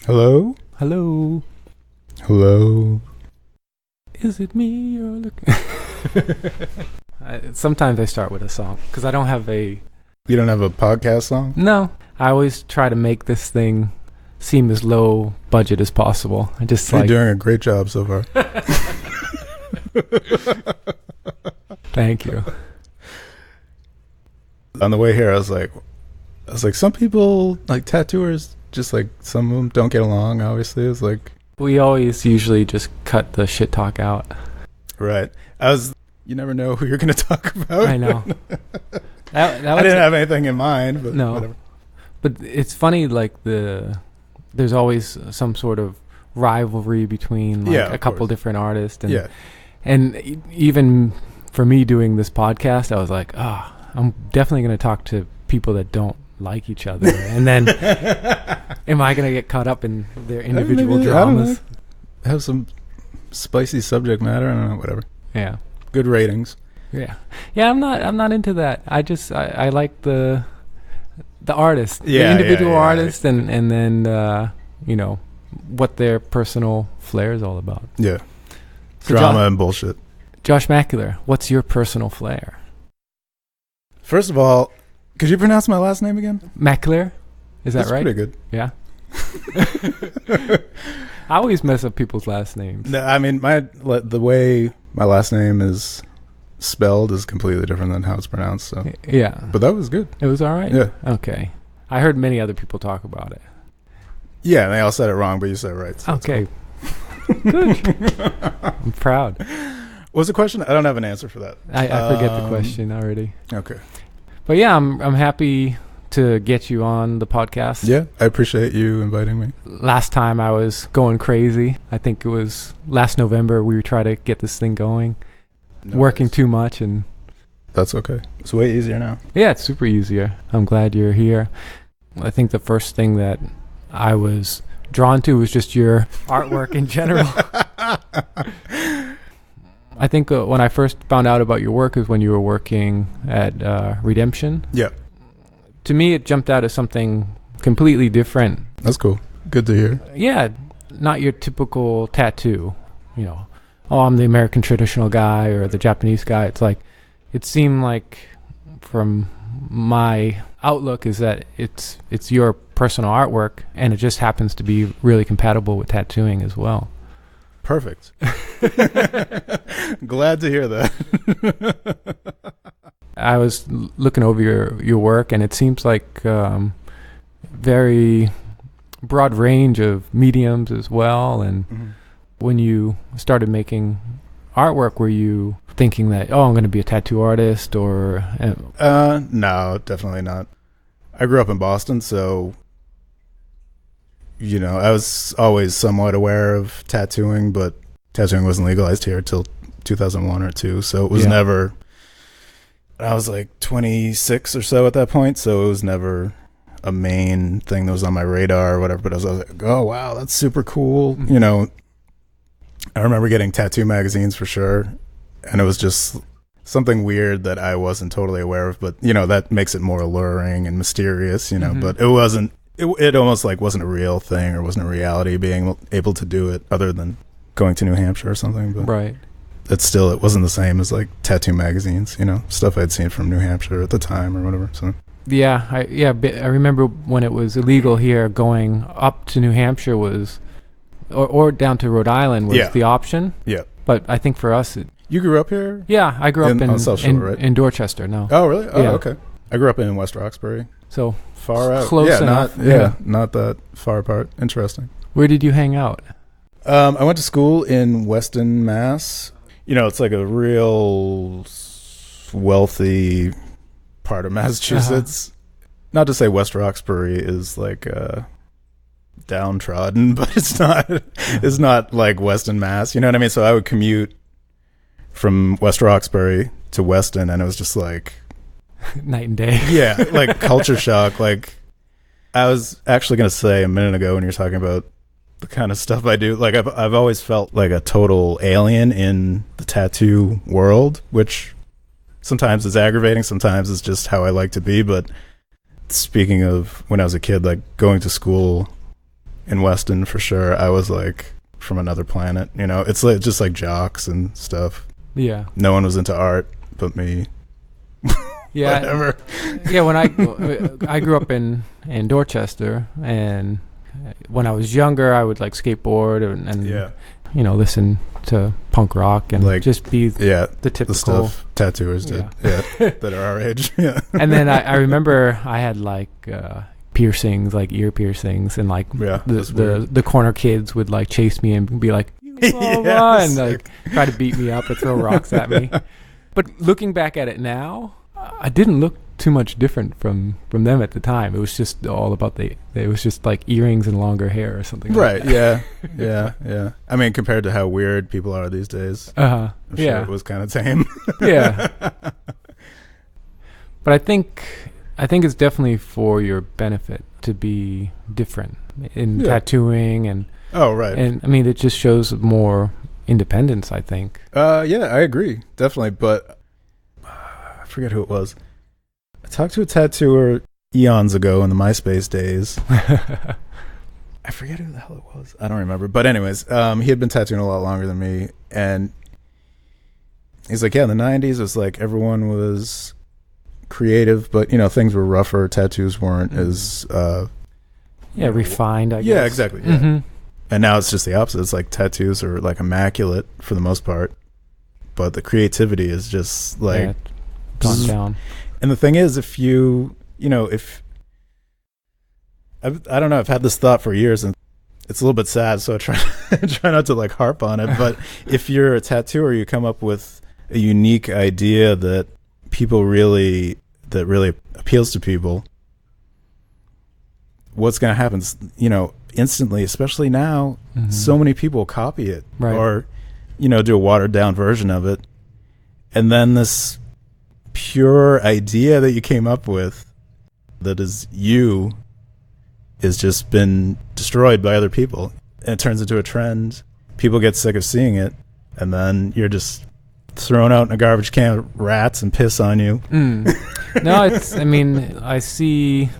Hello? Hello. Hello? Is it me you're looking? Sometimes I start with a song because I don't have a... You don't have a podcast song? No. I always try to make this thing seem as low budget as possible. I just You're doing a great job so far. Thank you. On the way here, I was like, some people, like tattooers, just like some of them don't get along, obviously. It's like... We always usually just cut the shit talk out. Right. You never know who you're going to talk about. I know. I didn't have anything in mind, but no. Whatever. But it's funny, like there's always some sort of rivalry between like a couple different artists, and even for me doing this podcast, I was like, I'm definitely going to talk to people that don't like each other, and then am I going to get caught up in their individual dramas? Have some spicy subject matter. I don't know, whatever. Yeah. Good ratings. Yeah. I'm not into that. I like the artist, the individual artist, and then what their personal flair is all about. Yeah. So Drama and bullshit. Josh Mcalear, what's your personal flair? First of all, could you pronounce my last name again? Mcalear? Is that right? Pretty good. Yeah. I always mess up people's last names. No, I mean, the way my last name is spelled is completely different than how it's pronounced. So yeah, but that was good. It was all right. Yeah. Okay. I heard many other people talk about it. Yeah, they all said it wrong, but you said it right. So okay. Good. I'm proud. What was the question? I don't have an answer for that. I forget the question already. Okay. But yeah, I'm happy to get you on the podcast. Yeah, I appreciate you inviting me. Last time I was going crazy. I think it was last November we tried to get this thing going. Nice. Working too much, and that's okay. It's way easier now. Yeah, it's super easier. I'm glad you're here. I think the first thing that I was drawn to was just your artwork in general. I think when I first found out about your work is when you were working at Redemption. Yeah. To me, it jumped out as something completely different. That's cool. Good to hear. Yeah, not your typical tattoo. I'm the American traditional guy or the Japanese guy. It's like, it seemed like from my outlook is that it's your personal artwork, and it just happens to be really compatible with tattooing as well. Perfect. Glad to hear that. I was looking over your work, and it seems like very broad range of mediums as well. And when you started making artwork, were you thinking that, I'm going to be a tattoo artist, or? No, definitely not. I grew up in Boston, so I was always somewhat aware of tattooing, but tattooing wasn't legalized here till 2001 or 2, so it was never... I was like 26 or so at that point, so it was never a main thing that was on my radar or whatever, but I was like, oh, wow, that's super cool. I remember getting tattoo magazines for sure, and it was just something weird that I wasn't totally aware of, but, that makes it more alluring and mysterious, but it wasn't... It almost like wasn't a real thing or wasn't a reality being able to do it other than going to New Hampshire or something. But right. It wasn't the same as like tattoo magazines, stuff I'd seen from New Hampshire at the time or whatever. So yeah, I remember when it was illegal here, going up to New Hampshire was, or down to Rhode Island was the option. Yeah. But I think for us, you grew up here? Yeah, I grew up in Dorchester. No. Oh, really? Oh, yeah. Okay. I grew up in West Roxbury. So far out. Close enough. Not that far apart. Interesting. Where did you hang out? I went to school in Weston, Mass. It's like a real wealthy part of Massachusetts. Not to say West Roxbury is like downtrodden, but it's not. It's not like Weston, Mass. You know what I mean? So I would commute from West Roxbury to Weston, and it was just like night and day. Yeah, like culture shock. Like I was actually going to say a minute ago when you were talking about the kind of stuff I do, like I've always felt like a total alien in the tattoo world, which sometimes is aggravating, sometimes it's just how I like to be. But speaking of when I was a kid, like going to school in Weston for sure, I was like from another planet. You know, it's like just like jocks and stuff. Yeah. No one was into art but me. Yeah. Whatever. Yeah. When I grew up in Dorchester, and when I was younger, I would like skateboard and you know, listen to punk rock and like, just be the typical the stuff tattooers did. Yeah. That are our age. Yeah. And then I remember I had like piercings, like ear piercings, and like the corner kids would like chase me and be like, blah, blah, and like try to beat me up or throw rocks at me. But looking back at it now, I didn't look too much different from them at the time. It was just all about it was just like earrings and longer hair or something. Right. Like that. Yeah. I mean, compared to how weird people are these days, I'm sure it was kind of tame. Yeah. But I think it's definitely for your benefit to be different in tattooing and. Oh, right. And I mean, it just shows more independence, I think. Yeah, I agree, definitely. But I forget who it was. I talked to a tattooer eons ago in the MySpace days. I forget who the hell it was. I don't remember. But anyways, he had been tattooing a lot longer than me. And he's like, yeah, in the 90s, it was like everyone was creative, but, you know, things were rougher. Tattoos weren't as... refined, I guess. Yeah, exactly. Yeah. Mm-hmm. And now it's just the opposite. It's like tattoos are like immaculate for the most part, but the creativity is just like gone down. And the thing is, if you know, if I don't know, I've had this thought for years, and it's a little bit sad, so I try not to like harp on it. But if you're a tattooer, you come up with a unique idea that really appeals to people. What's going to happen? You know, instantly, especially now, so many people copy it, or, you know, do a watered down version of it. And then this pure idea that you came up with that is just been destroyed by other people. And it turns into a trend. People get sick of seeing it. And then you're just thrown out in a garbage can with rats and piss on you. No, I see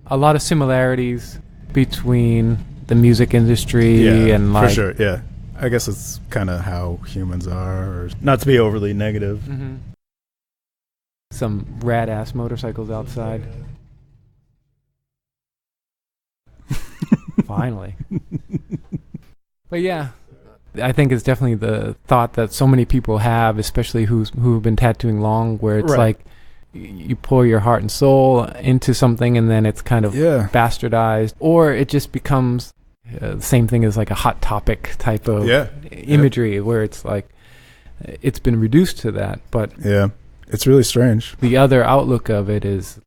a lot of similarities between the music industry and like... for sure, yeah. I guess it's kind of how humans are, or not to be overly negative. Mm-hmm. Some rad-ass motorcycles outside. Finally. But yeah, I think it's definitely the thought that so many people have, especially who've been tattooing long, where it's like you pour your heart and soul into something and then it's kind of bastardized, or it just becomes the same thing as like a hot topic type of imagery where it's like it's been reduced to that. But it's really strange. The other outlook of it is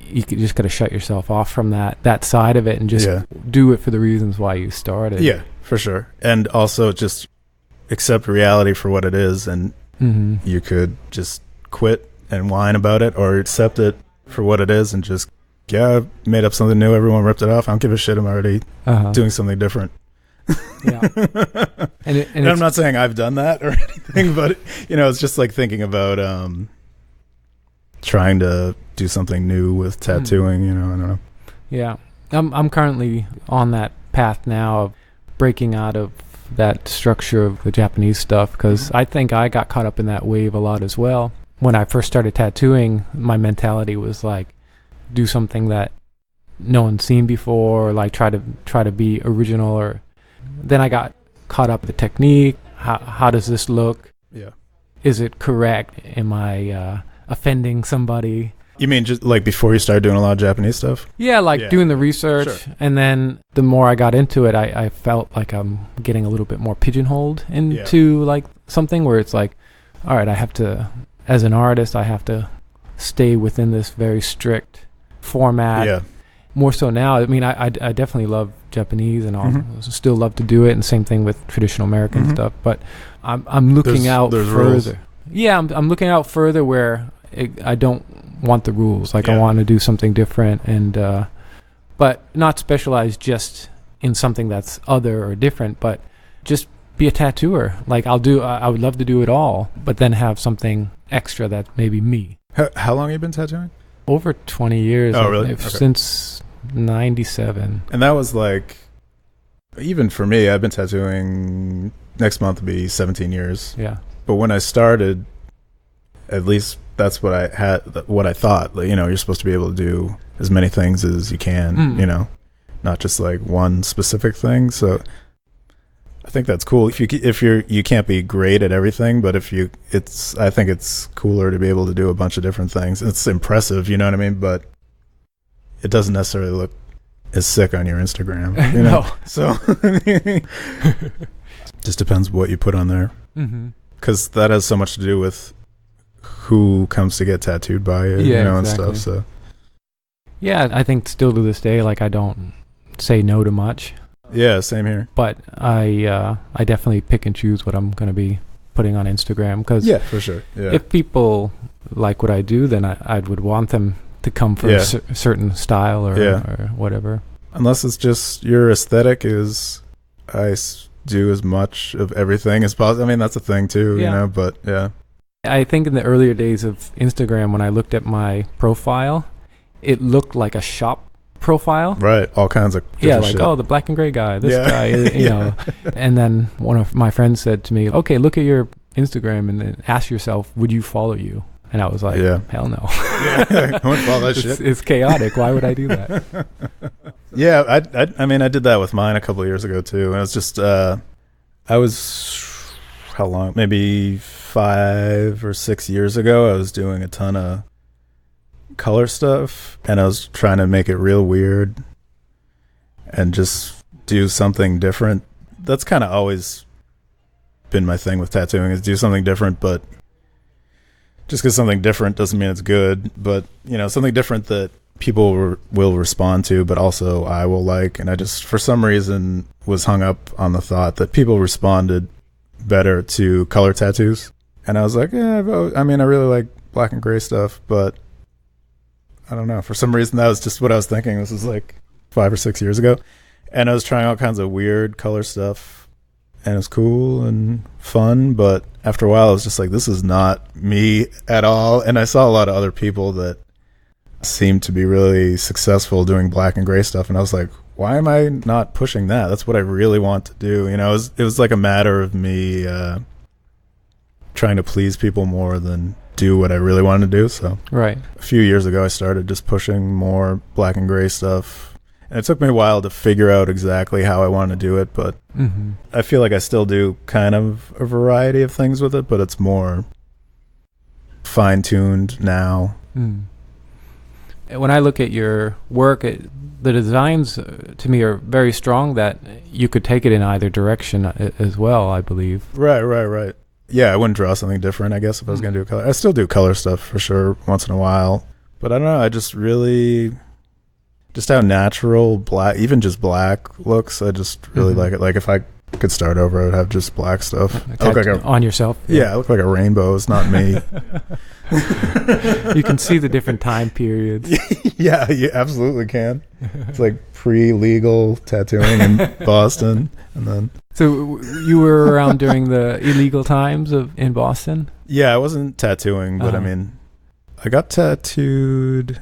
you just got to shut yourself off from that side of it and just do it for the reasons why you started. Yeah, for sure. And also just accept reality for what it is, and you could just quit and whine about it, or accept it for what it is and just, made up something new. Everyone ripped it off. I don't give a shit. I'm already doing something different. Yeah. and I'm not saying I've done that or anything, but, you know, it's just like thinking about trying to do something new with tattooing, you know, I don't know. Yeah. I'm currently on that path now of breaking out of that structure of the Japanese stuff, because I think I got caught up in that wave a lot as well. When I first started tattooing, my mentality was like, do something that no one's seen before, or like try to be original. Or then I got caught up in the technique. How does this look? Yeah. Is it correct? Am I offending somebody? You mean just like before you started doing a lot of Japanese stuff? Yeah, like doing the research. Sure. And then the more I got into it, I felt like I'm getting a little bit more pigeonholed into like something where it's like, all right, I have to, as an artist, I have to stay within this very strict format. Yeah. More so now. I mean, I definitely love Japanese and all. Still love to do it, and same thing with traditional American stuff. But I'm looking out further. Rules. Yeah, I'm looking out further where I don't want the rules. Like I want to do something different, and but not specialize just in something that's other or different, but just be a tattooer. Like I would love to do it all, but then have something extra that's maybe me. How long have you been tattooing? Over 20 years. Oh, really? Since 97. And that was like, even for me, I've been tattooing, next month will be 17 years. Yeah. But when I started, at least that's what I thought. Like, you're supposed to be able to do as many things as you can, not just like one specific thing. So I think that's cool. If you can't be great at everything, but I think it's cooler to be able to do a bunch of different things. It's impressive, you know what I mean? But it doesn't necessarily look as sick on your Instagram, No. So just depends what you put on there, because that has so much to do with who comes to get tattooed by you, exactly. and stuff. So yeah, I think still to this day, like, I don't say no to much. Yeah, same here. But I definitely pick and choose what I'm going to be putting on Instagram, because yeah, for sure. Yeah. If people like what I do, then I would want them to come for a certain style or whatever. Unless it's just your aesthetic is, I do as much of everything as possible. I mean, that's a thing too, but yeah. I think in the earlier days of Instagram, when I looked at my profile, it looked like a shop profile. Right. All kinds of like shit. Oh, the black and gray guy, this guy, you know. And then one of my friends said to me, okay, look at your Instagram and then ask yourself, would you follow you? And I was like, hell no. I wouldn't follow that shit. It's chaotic. Why would I do that? Yeah, I mean, I did that with mine a couple of years ago too. And it was just, I was, how long? Maybe 5 or 6 years ago, I was doing a ton of color stuff, and I was trying to make it real weird and just do something different. That's kind of always been my thing with tattooing, is do something different, but just because something different doesn't mean it's good, but something different that people will respond to, but also I will like. And I just, for some reason, was hung up on the thought that people responded better to color tattoos. And I was like, I really like black and gray stuff, but I don't know. For some reason, that was just what I was thinking. This was like 5 or 6 years ago. And I was trying all kinds of weird color stuff, and it was cool and fun. But after a while, I was just like, this is not me at all. And I saw a lot of other people that seemed to be really successful doing black and gray stuff. And I was like, why am I not pushing that? That's what I really want to do. It was like a matter of me trying to please people more than do what I really wanted to do. So right. A few years ago, I started just pushing more black and gray stuff. And it took me a while to figure out exactly how I wanted to do it, but I feel like I still do kind of a variety of things with it, but it's more fine-tuned now. When I look at your work, the designs to me are very strong, that you could take it in either direction as well, I believe. Right. Yeah, I wouldn't draw something different, I guess, if I was going to do color. I still do color stuff for sure once in a while. But I don't know, I just really, just how natural black, even just black looks, I just really like it. Like if I could start over, I would have just black stuff. On yourself? Yeah, I look like a rainbow. It's not me. You can see the different time periods. Yeah, you absolutely can. It's like pre-legal tattooing in Boston. And then. So you were around during the illegal times in Boston? Yeah, I wasn't tattooing, but I mean, I got tattooed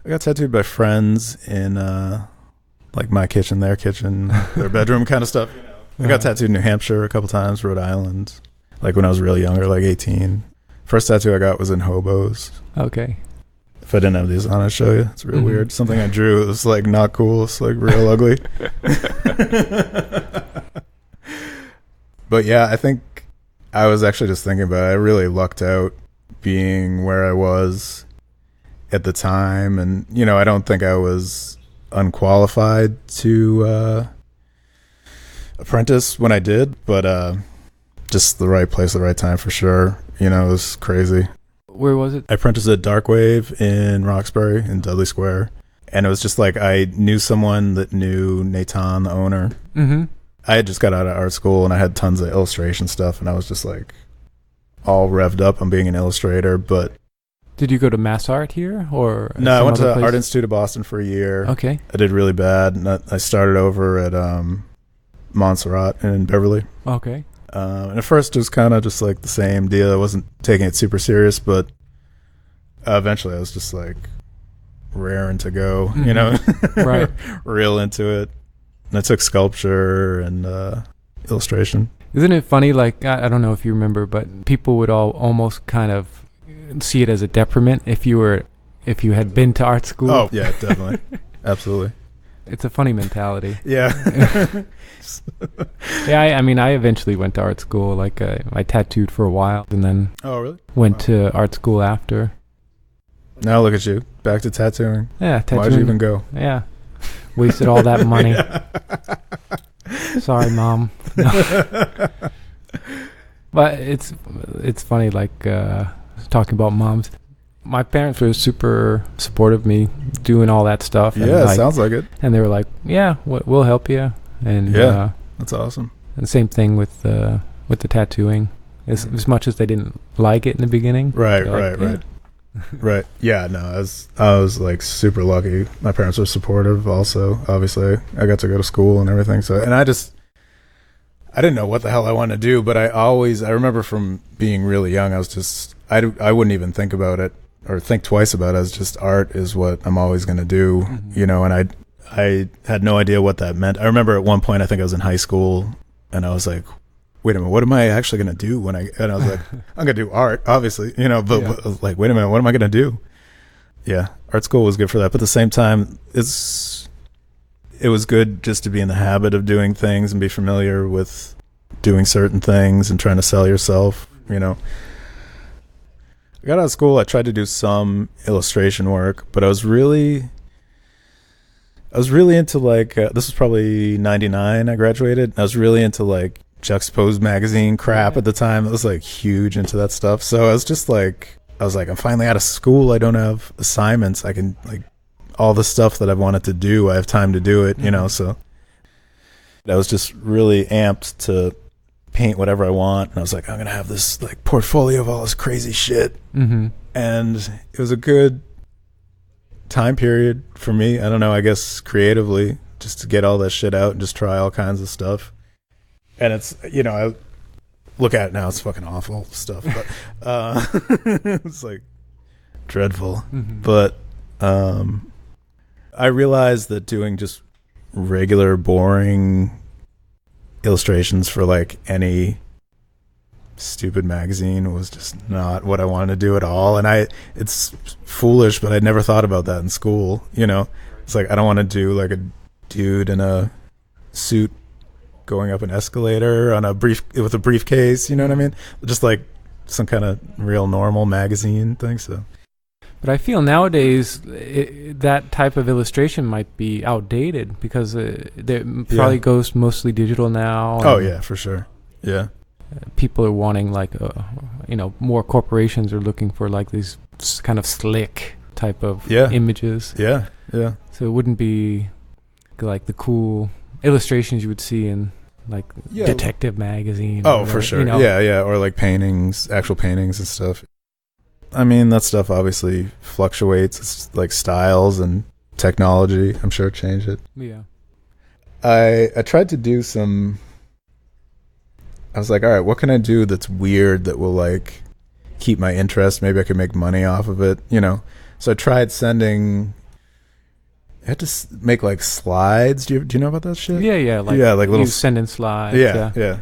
by friends in like my kitchen, their kitchen, their bedroom kind of stuff. I got tattooed in New Hampshire a couple times, Rhode Island, like when I was really younger, like 18. First tattoo I got was in Hobos. Okay. If I didn't have these on, I'd show you. It's real weird. Something I drew, it was like not cool. It's like real ugly. But yeah, I think I was actually just thinking about it. I really lucked out being where I was at the time. And, I don't think I was unqualified to apprentice when I did, but just the right place, the right time for sure. It was crazy. Where was it? I apprenticed at Darkwave in Roxbury in Dudley Square. And it was just like I knew someone that knew Nathan, the owner. I had just got out of art school and I had tons of illustration stuff. And I was just like all revved up on being an illustrator. But did you go to Mass Art here? Or no, I went to Art Institute of Boston for a year. Okay. I did really bad. And I started over at Montserrat in Beverly. Okay. And at first it was kind of just like the same deal. I wasn't taking it super serious, but eventually I was just like, raring to go, you know, right? Real into it. And I took sculpture and illustration. Isn't it funny? Like, I don't know if you remember, but people would all almost kind of see it as a detriment if you had been to art school. Oh yeah, definitely, absolutely. It's a funny mentality. Yeah. Yeah, I mean, I eventually went to art school. Like, I tattooed for a while, and then went to art school after. Now look at you, back to tattooing. Yeah, tattooing. Why'd you even go? Yeah, wasted all that money. Sorry, Mom. No. But it's funny, like talking about moms. My parents were super supportive of me doing all that stuff. Yeah, like, sounds like it. And they were like, "Yeah, we'll help you." And yeah, that's awesome. And same thing with the tattooing. As much as they didn't like it in the beginning. Right. Right. Yeah, no, I was like super lucky. My parents were supportive also. Obviously, I got to go to school and everything. So, and I didn't know what the hell I wanted to do, but I remember from being really young, I was just, I wouldn't even think about it or think twice about it. As just art is what I'm always going to do, you know, and I had no idea what that meant. I remember at one point, I think I was in high school and I was like, wait a minute, what am I actually going to do and I was like, I'm going to do art, obviously, you know, but I was like, wait a minute, what am I going to do? Yeah, art school was good for that. But at the same time, it was good just to be in the habit of doing things and be familiar with doing certain things and trying to sell yourself, you know. I got out of school, I tried to do some illustration work, but I was really into like, this was probably 99, I graduated. I was really into like Juxtaposed magazine crap at the time. It was like huge into that stuff. So I was like, I'm finally out of school. I don't have assignments. I can like all the stuff that I've wanted to do. I have time to do it, you know. So I was just really amped to paint whatever I want. And I was like, I'm going to have this like portfolio of all this crazy shit. And it was a good time period for me. I don't know, I guess creatively, just to get all that shit out and just try all kinds of stuff. And it's, you know, I look at it now, it's fucking awful stuff, but it's like dreadful. But I realized that doing just regular, boring illustrations for like any stupid magazine was just not what I wanted to do at all. And it's foolish, but I'd never thought about that in school, you know. It's like, I don't want to do like a dude in a suit going up an escalator on with a briefcase, you know what I mean? Just like some kind of real normal magazine thing. So, but I feel nowadays that type of illustration might be outdated because it probably goes mostly digital now. Oh yeah, for sure. Yeah, people are wanting like, you know, more corporations are looking for like these kind of slick type of images. Yeah. So it wouldn't be like the cool illustrations you would see in like detective magazine. Oh, for sure. You know? Yeah. Or like paintings, actual paintings and stuff. I mean, that stuff obviously fluctuates. It's like styles and technology, I'm sure, change it. Yeah. I tried to do some. I was like, all right, what can I do that's weird that will like keep my interest? Maybe I could make money off of it, you know. So I tried sending. I had to make like slides. Do you know about that shit? Yeah. Like little sending slides. Yeah.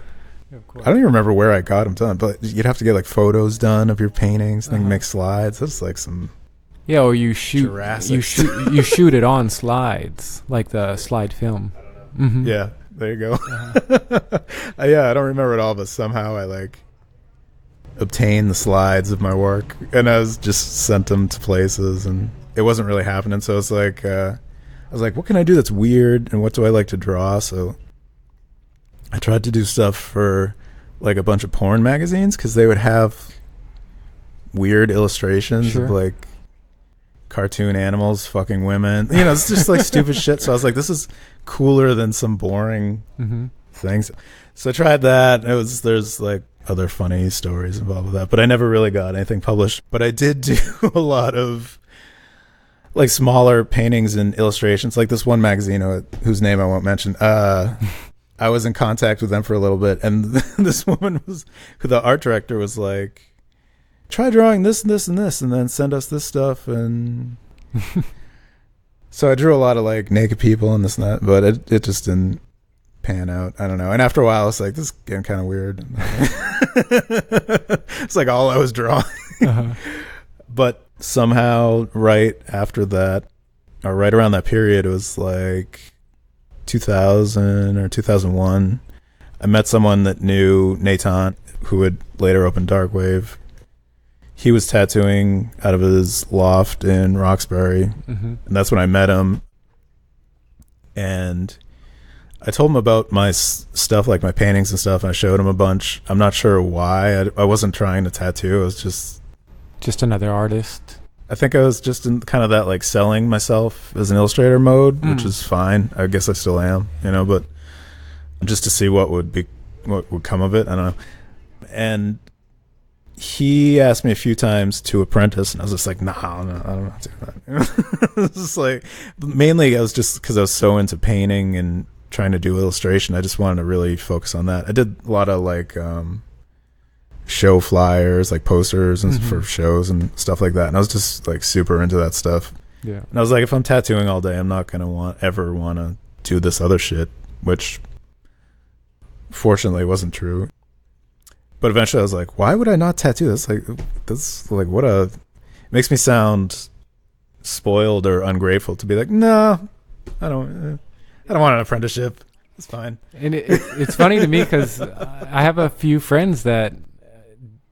Of course. I don't even remember where I got them done, but you'd have to get like photos done of your paintings, then make slides. That's like some. Yeah, or you shoot it on slides, like the slide film. Yeah, there you go. Yeah, I don't remember it all, but somehow I like obtained the slides of my work, and I was just sent them to places, and it wasn't really happening. So it's like, I was like, what can I do that's weird, and what do I like to draw? So I tried to do stuff for like a bunch of porn magazines because they would have weird illustrations of like cartoon animals fucking women, you know. It's just like stupid shit. So I was like, this is cooler than some boring things. So I tried that. There's like other funny stories involved with that, but I never really got anything published. But I did do a lot of like smaller paintings and illustrations, like this one magazine whose name I won't mention. I was in contact with them for a little bit, and this woman who the art director was like, try drawing this and this and this, and then send us this stuff. And So I drew a lot of like naked people and this and that, but it just didn't pan out. I don't know. And after a while, I was like, this is getting kind of weird. It's like all I was drawing. But somehow right after that, or right around that period, it was like 2000 or 2001. I met someone that knew Nathan, who would later open Darkwave. He was tattooing out of his loft in Roxbury, and that's when I met him. And I told him about my stuff, like my paintings and stuff, and I showed him a bunch. I'm not sure why. I wasn't trying to tattoo. I was just another artist. I think I was just in kind of that like selling myself as an illustrator mode, which is fine. I guess I still am, but just to see what would come of it. I don't know. And he asked me a few times to apprentice, and I was just like, no, I don't want to do that. It's just like, mainly I was just because I was so into painting and trying to do illustration. I just wanted to really focus on that. I did a lot of like show flyers, like posters and for shows and stuff like that. And I was just like super into that stuff. Yeah. And I was like, if I'm tattooing all day, I'm not gonna ever want to do this other shit, which fortunately wasn't true. But eventually I was like, why would I not tattoo? That's like it makes me sound spoiled or ungrateful to be like, no, I don't want an apprenticeship. It's fine. And it's funny to me because I have a few friends that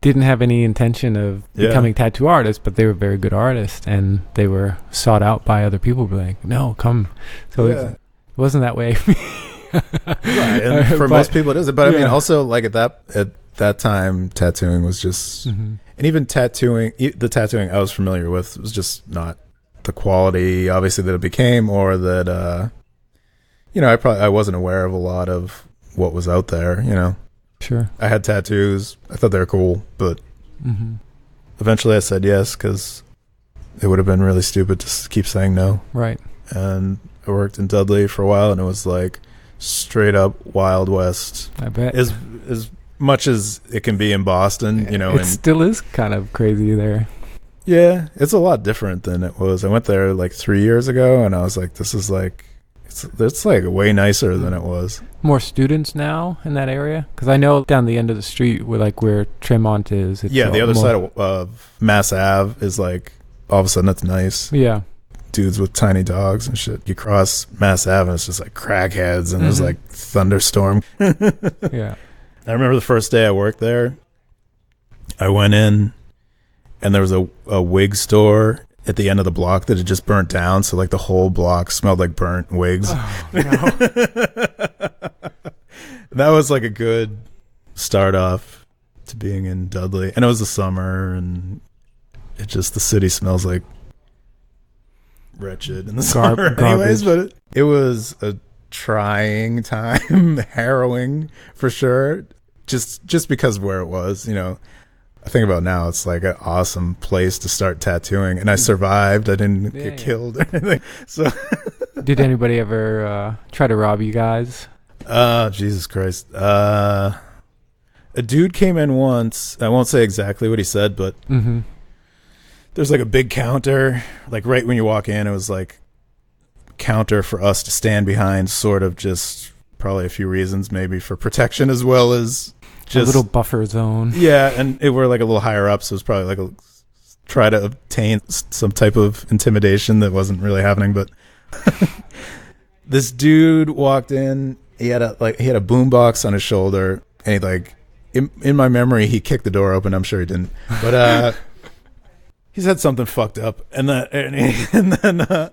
didn't have any intention of becoming tattoo artists, but they were very good artists, and they were sought out by other people. Like, no, come. So it wasn't that way. Right, and for most people it isn't. But I mean, also like at that time, tattooing was just, and even the tattooing I was familiar with was just not the quality, obviously, that it became, or that I wasn't aware of a lot of what was out there. Sure. I had tattoos. I thought they were cool, but eventually I said yes because it would have been really stupid to keep saying no. Right. And I worked in Dudley for a while, and it was like straight up Wild West. I bet. As much as it can be in Boston, It still is kind of crazy there. Yeah, it's a lot different than it was. I went there like 3 years ago, and I was like, this is like, it's like way nicer than it was. More students now in that area? Because I know down the end of the street where Tremont is. The other side of Mass Ave is like, all of a sudden it's nice. Yeah. Dudes with tiny dogs and shit. You cross Mass Ave and it's just like crackheads, and there's like thunderstorm. Yeah. I remember the first day I worked there, I went in and there was a wig store at the end of the block that had just burnt down, so like the whole block smelled like burnt wigs. Oh, no. That was like a good start off to being in Dudley, and it was the summer, and the city smells like wretched in the summer anyways. But it was a trying time, harrowing for sure, just because of where it was. I think about now, it's like an awesome place to start tattooing, and I survived. I didn't get killed or anything. So, did anybody ever try to rob you guys? Jesus Christ! A dude came in once. I won't say exactly what he said, but there's like a big counter, like right when you walk in. It was like counter for us to stand behind, sort of just probably a few reasons, maybe for protection as well as. Just, a little buffer zone. Yeah, and we're like a little higher up, so it's probably like try to obtain some type of intimidation that wasn't really happening. But this dude walked in. He had a boombox on his shoulder, and he like in my memory he kicked the door open. I'm sure he didn't, but he said something fucked up, and then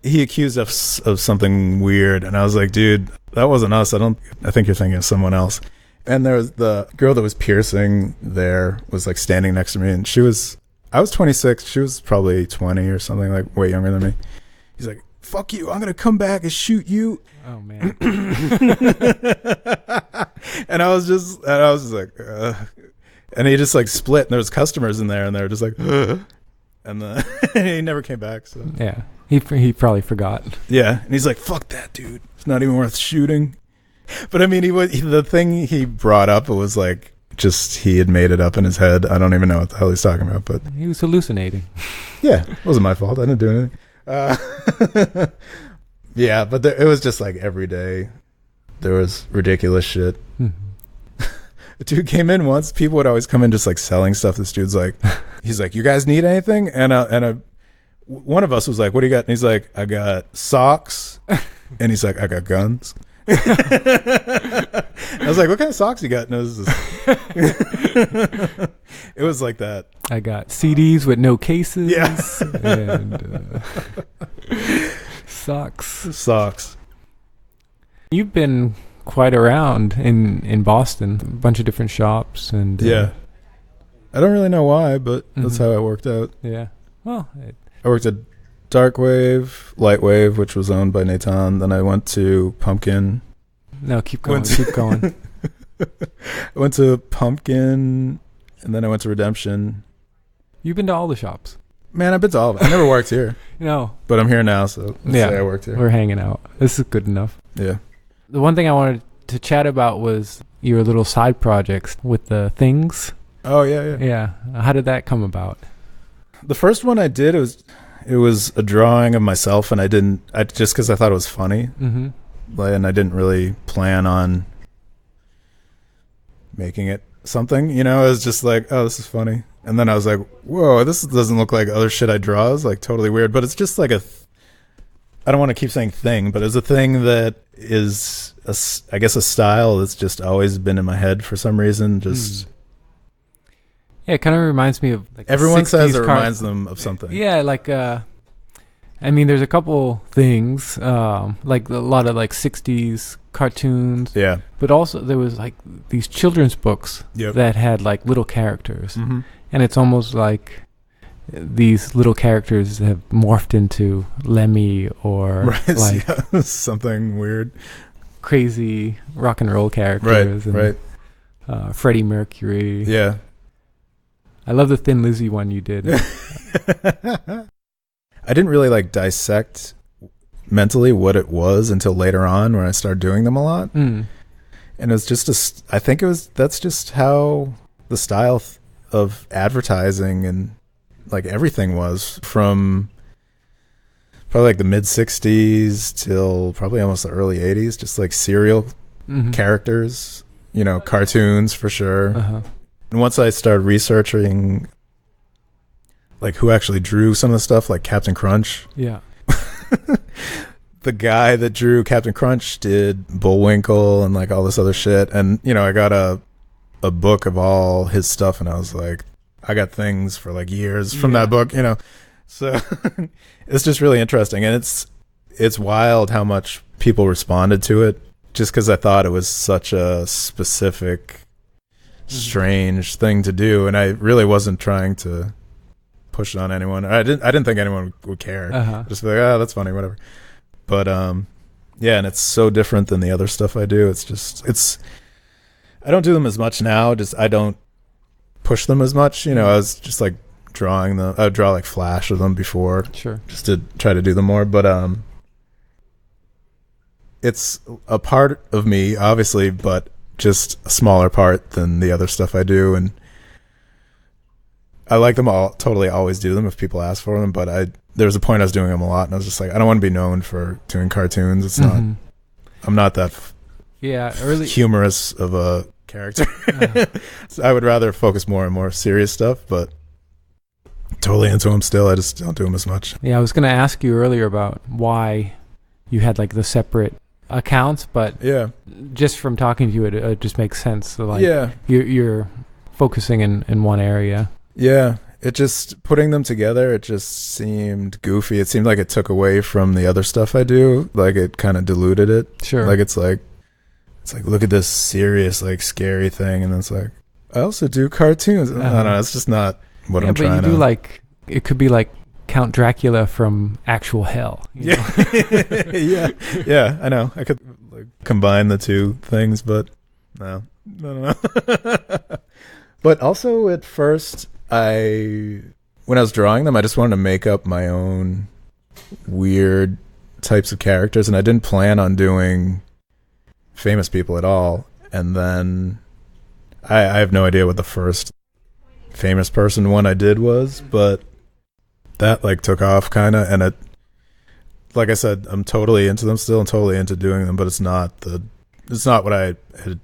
he accused us of something weird, and I was like, dude, that wasn't us. I think you're thinking of someone else. And there was the girl that was piercing there was like standing next to me, and I was 26. She was probably 20 or something, like way younger than me. He's like, fuck you. I'm going to come back and shoot you. Oh man. and I was just like, and he just like split, and there was customers in there, and they were just like, and he never came back. So yeah, he probably forgot. Yeah. And he's like, fuck that, dude. It's not even worth shooting. But I mean, the thing he brought up was like, just he had made it up in his head. I don't even know what the hell he's talking about, but he was hallucinating. Yeah, it wasn't my fault. I didn't do anything. Yeah, but it was just like every day there was ridiculous shit. A dude came in once. People would always come in just like selling stuff. This dude's like, he's like, you guys need anything? And one of us was like, what do you got? And he's like, I got socks. And he's like, I got guns. I was like, what kind of socks you got? And it was like that. I got CDs with no cases. Yeah. And socks. You've been quite around in Boston, a bunch of different shops. And yeah. I don't really know why, but that's how it worked out. Yeah. Well, I worked at Dark Wave, Light Wave, which was owned by Nathan. Then I went to Pumpkin. No, keep going. Keep going. I went to Pumpkin, and then I went to Redemption. You've been to all the shops. Man, I've been to all of them. I never worked here. No. But I'm here now, so let's say I worked here. We're hanging out. This is good enough. Yeah. The one thing I wanted to chat about was your little side projects with the things. Oh, yeah. Yeah. How did that come about? The first one I did, it was a drawing of myself, and I just because I thought it was funny. Mm-hmm. And I didn't really plan on making it something, it was just like, oh, this is funny. And then I was like, whoa, this doesn't look like other shit I draw. It's like totally weird, but it's just like I don't want to keep saying thing, but it's a thing that is I guess a style that's just always been in my head for some reason. Just yeah, it kind of reminds me of like everyone says it reminds them of something. Yeah, like I mean, there's a couple things, like a lot of like 60s cartoons. Yeah. But also there was like these children's books that had like little characters. Mm-hmm. And it's almost like these little characters have morphed into Lemmy or like something weird. Crazy rock and roll characters. Right. Freddie Mercury. Yeah. I love the Thin Lizzy one you did. I didn't really like dissect mentally what it was until later on when I started doing them a lot. And it was just I think that's just how the style of advertising and like everything was from probably like the mid 60s till probably almost the early 80s, just like serial characters, cartoons for sure. Uh-huh. And once I started researching like who actually drew some of the stuff, like Captain Crunch. Yeah. The guy that drew Captain Crunch did Bullwinkle and like all this other shit. And, I got a book of all his stuff, and I was like, I got things for like years from that book, So it's just really interesting. And it's wild how much people responded to it just because I thought it was such a specific, strange thing to do. And I really wasn't trying to push it on anyone. I didn't think anyone would care. Just be like, oh, that's funny, whatever. But yeah, and it's so different than the other stuff I do. I don't do them as much now. I don't push them as much. I was just like drawing them. I would draw like Flash of them before, sure, just to try to do them more. But it's a part of me, obviously, but just a smaller part than the other stuff I do. And I like them all, totally always do them if people ask for them, but there was a point I was doing them a lot, and I was just like, I don't want to be known for doing cartoons. It's not, I'm not that humorous of a character. So I would rather focus more on more serious stuff, but totally into them still. I just don't do them as much. Yeah, I was going to ask you earlier about why you had like the separate accounts, but just from talking to you, it just makes sense. So like you're focusing in one area. Yeah, it just putting them together, it just seemed goofy. It seemed like it took away from the other stuff I do. Like it kind of diluted it. Sure. Like it's like look at this serious, like scary thing, and then it's like I also do cartoons. I don't know. It's just not what I'm trying to. But you do like it could be like Count Dracula from actual hell. Yeah, I know. I could like combine the two things, but no. But also at first, when I was drawing them, I just wanted to make up my own weird types of characters, and I didn't plan on doing famous people at all. And then I have no idea what the first famous person one I did was, but that like took off kind of, and like I said, I'm totally into them still and totally into doing them, but it's not what I had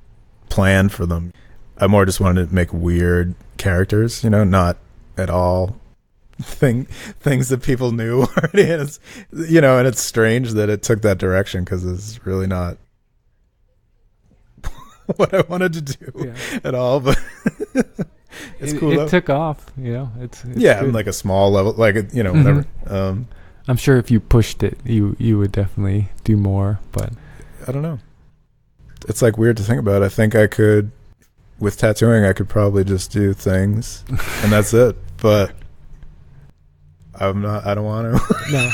planned for them. I more just wanted to make weird characters, not at all things that people knew already. And it's, and it's strange that it took that direction, because it's really not what I wanted to do at all. But it's cool. It took off, It's on like a small level, like whatever. I'm sure if you pushed it, you would definitely do more. But I don't know. It's like weird to think about. I think I could, with tattooing, I could probably just do things and that's it. But I don't want to. No.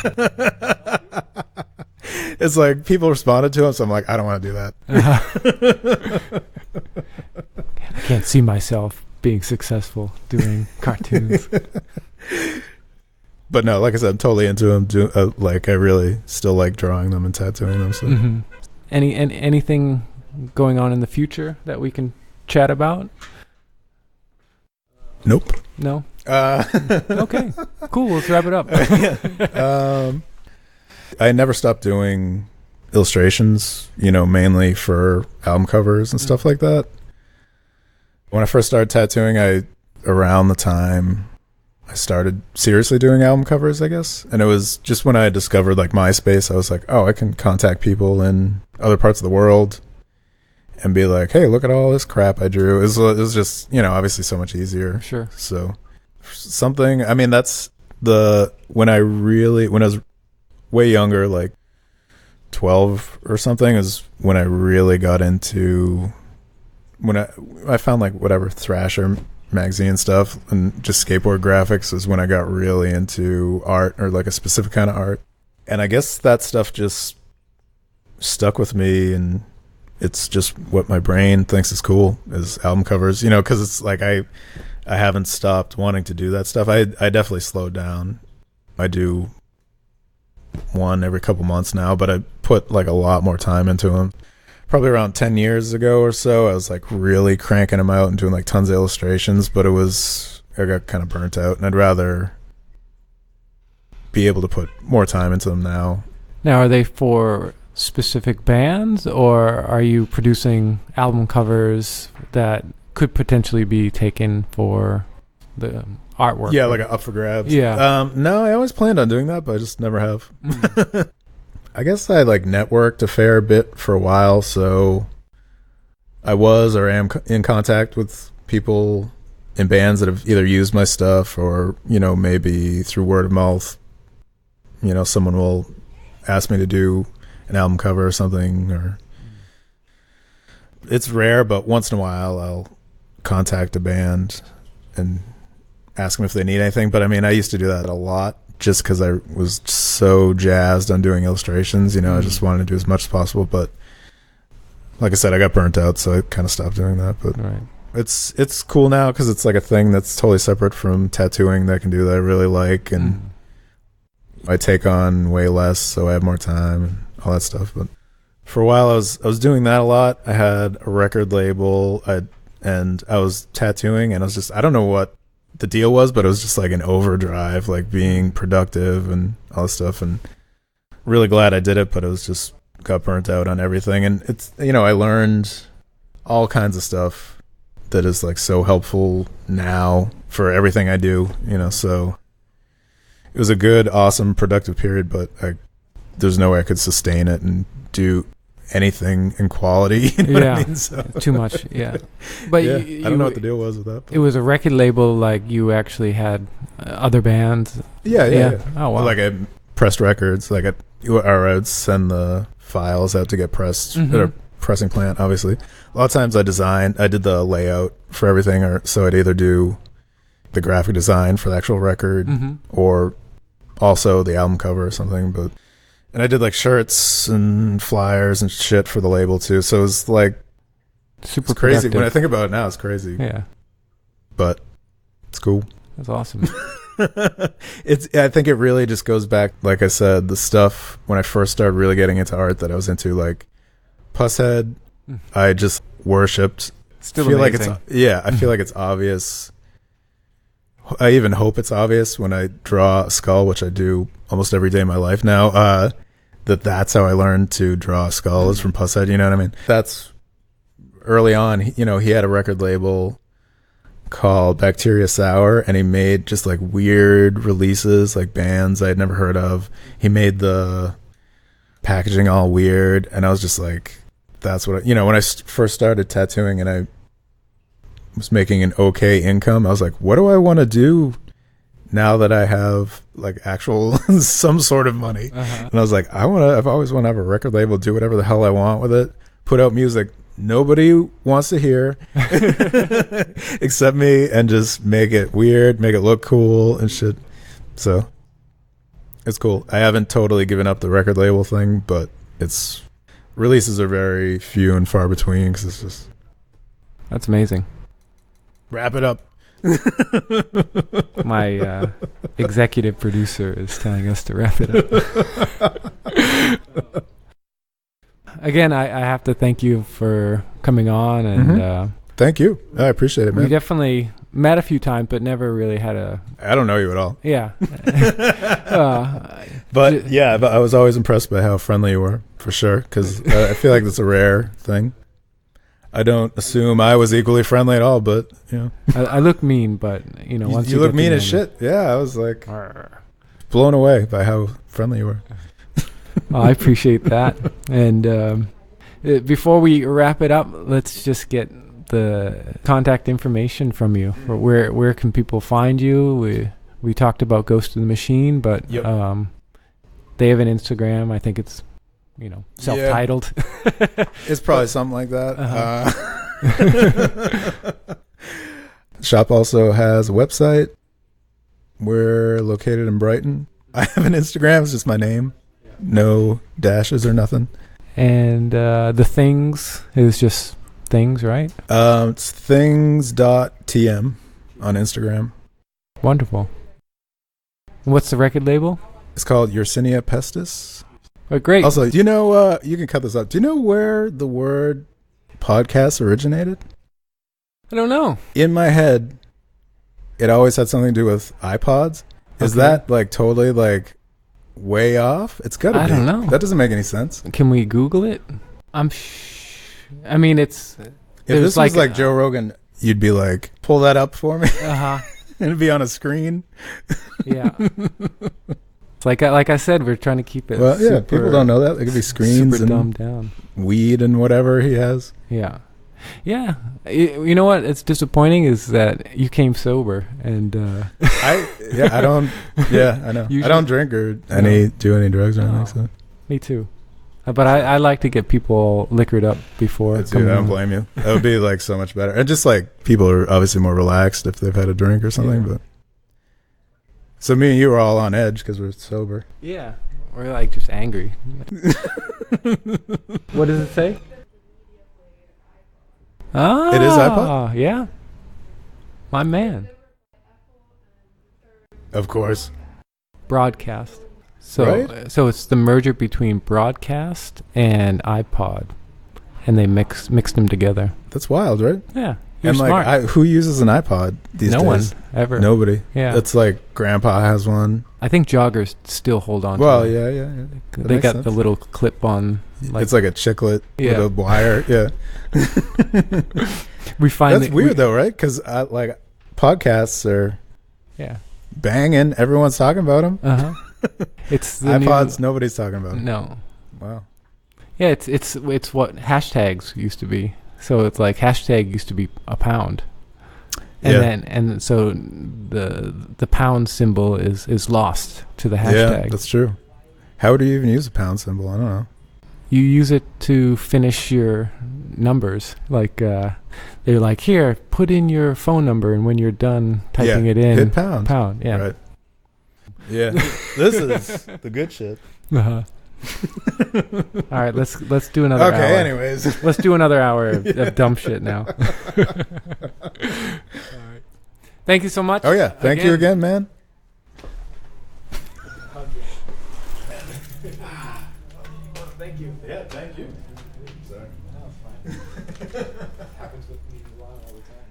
It's like people responded to him, so I'm like, I don't want to do that. I can't see myself being successful doing cartoons. But no, like I said, I'm totally into them. Like I really still like drawing them and tattooing them. So, anything going on in the future that we can chat about? Nope. No. Okay. Cool. Let's wrap it up. I never stopped doing illustrations, mainly for album covers and stuff like that. When I first started tattooing, around the time I started seriously doing album covers, I guess. And it was just when I discovered like MySpace, I was like, oh, I can contact people in other parts of the world and be like, hey, look at all this crap I drew. It was just, obviously so much easier. Sure. So something, I mean, that's when I was way younger, like 12 or something, is when I really got into, when I found like whatever Thrasher magazine stuff and just skateboard graphics is when I got really into art, or like a specific kind of art. And I guess that stuff just stuck with me, and it's just what my brain thinks is cool, is album covers, because it's like I haven't stopped wanting to do that stuff. I definitely slowed down. I do one every couple months now, but I put like a lot more time into them. Probably around 10 years ago or so, I was like really cranking them out and doing like tons of illustrations, but I got kind of burnt out, and I'd rather be able to put more time into them now. Now, are they for specific bands, or are you producing album covers that could potentially be taken for the artwork? Yeah, like up for grabs. Yeah. No, I always planned on doing that, but I just never have. I guess I like networked a fair bit for a while, so I was or am in contact with people in bands that have either used my stuff or, maybe through word of mouth, someone will ask me to do an album cover or something, or it's rare, but once in a while I'll contact a band and ask them if they need anything. But I mean, I used to do that a lot just because I was so jazzed on doing illustrations, I just wanted to do as much as possible. But like I said, I got burnt out, so I kind of stopped doing that. But right. It's cool now because it's like a thing that's totally separate from tattooing that I can do that I really like, and I take on way less, so I have more time and all that stuff. But for a while, I was doing that a lot. I had a record label, and I was tattooing, and I don't know what the deal was, but it was just like an overdrive, like being productive and all this stuff, and really glad I did it, but it was just got burnt out on everything. And it's, I learned all kinds of stuff that is like so helpful now for everything I do, so it was a good, awesome, productive period, but there's no way I could sustain it and do anything in quality. What I mean? So. Too much. Yeah, but I don't know what the deal was with that. But. It was a record label, like you actually had other bands. Yeah. Oh wow. Like I pressed records. Like I would send the files out to get pressed at a pressing plant. Obviously, a lot of times I did the layout for everything, or so I'd either do the graphic design for the actual record, or also the album cover or something. And I did like shirts and flyers and shit for the label too. So it was like super crazy. When I think about it now, it's crazy. Yeah. But it's cool. That's awesome. I think it really just goes back, like I said, the stuff when I first started really getting into art that I was into, like Pusshead, I just worshipped. Still feel amazing. Like I feel like it's obvious. I even hope it's obvious when I draw a skull, which I do almost every day of my life now. that's how I learned to draw skulls from Pushead. You know what I mean? That's early on. He had a record label called Bacteria Sour, and he made just like weird releases, like bands I had never heard of. He made the packaging all weird, and I was just like, that's what when I first started tattooing and I was making an okay income, I was like, what do I want to do now that I have like actual some sort of money? And I was like, I've always want to have a record label, do whatever the hell I want with it, put out music nobody wants to hear except me, and just make it weird, make it look cool and shit. So it's cool. I haven't totally given up the record label thing, but it's releases are very few and far between because it's just... That's amazing. Wrap it up. My executive producer is telling us to wrap it up. Again, I have to thank you for coming on, and thank you. I appreciate it, man. We definitely met a few times, but never really had a... I don't know you at all. Yeah. But yeah, but I was always impressed by how friendly you were, for sure, because I feel like that's a rare thing. I don't assume I was equally friendly at all, but I look mean, but once you look mean as shit. Yeah, I was like blown away by how friendly you were. Well, I appreciate that. And before we wrap it up, let's just get the contact information from you. Where can people find you? We talked about Ghost of the Machine, but they have an Instagram. I think it's self-titled. Yeah. It's probably something like that. The shop also has a website. We're located in Brighton. I have an Instagram. It's just my name. No dashes or nothing. And the Things is just Things, right? It's things.tm on Instagram. Wonderful. What's the record label? It's called Yersinia Pestis. Oh, great. Also, do you know, you can cut this up. Do you know where the word podcast originated? I don't know. In my head, it always had something to do with iPods. Is that like totally like way off? It's gotta be. I don't know. That doesn't make any sense. Can we Google it? I mean, it's... If this was like Joe Rogan, you'd be like, pull that up for me. And it'd be on a screen. Yeah. Like I said, we're trying to keep it. Well, yeah, people don't know that. There could be screens super and dumbed down. Weed and whatever he has. Yeah. Yeah. You know what? It's disappointing is that you came sober, and I know. Usually, I don't drink or do any drugs or anything. So. Me too. But I like to get people liquored up before. Dude, I don't blame you. That would be like so much better. And just like people are obviously more relaxed if they've had a drink or something. Yeah. But so me and you were all on edge because we're sober. Yeah, we're like just angry. What does it say? It is iPod? Yeah. My man. Of course. Broadcast. So it's the merger between broadcast and iPod, and they mixed them together. That's wild, right? Yeah. And smart. Who uses an iPod these days? No one ever. Nobody. Yeah. It's like Grandpa has one. I think joggers still hold on. Well, to it. Yeah. They got the little clip on. It's like a chiclet with a wire. Yeah. We find that's weird though, right? Because like podcasts are banging. Everyone's talking about them. It's the iPods. Nobody's talking about. No. Wow. Yeah, it's what hashtags used to be. So it's like hashtag used to be a pound, and so the pound symbol is lost to the hashtag. Yeah, that's true. How do you even use a pound symbol? I don't know. You use it to finish your numbers. Like they're like, here, put in your phone number, and when you're done typing it in, hit pound. Pound. Yeah. Right. Yeah. This is the good shit. All right, let's do another hour. Okay, anyways. Let's do another hour of dumb shit now. All right. Thank you so much. Oh, yeah. Thank you again, man. Thank you. Yeah, thank you. Sorry. No, it's fine. Happens with me a lot all the time.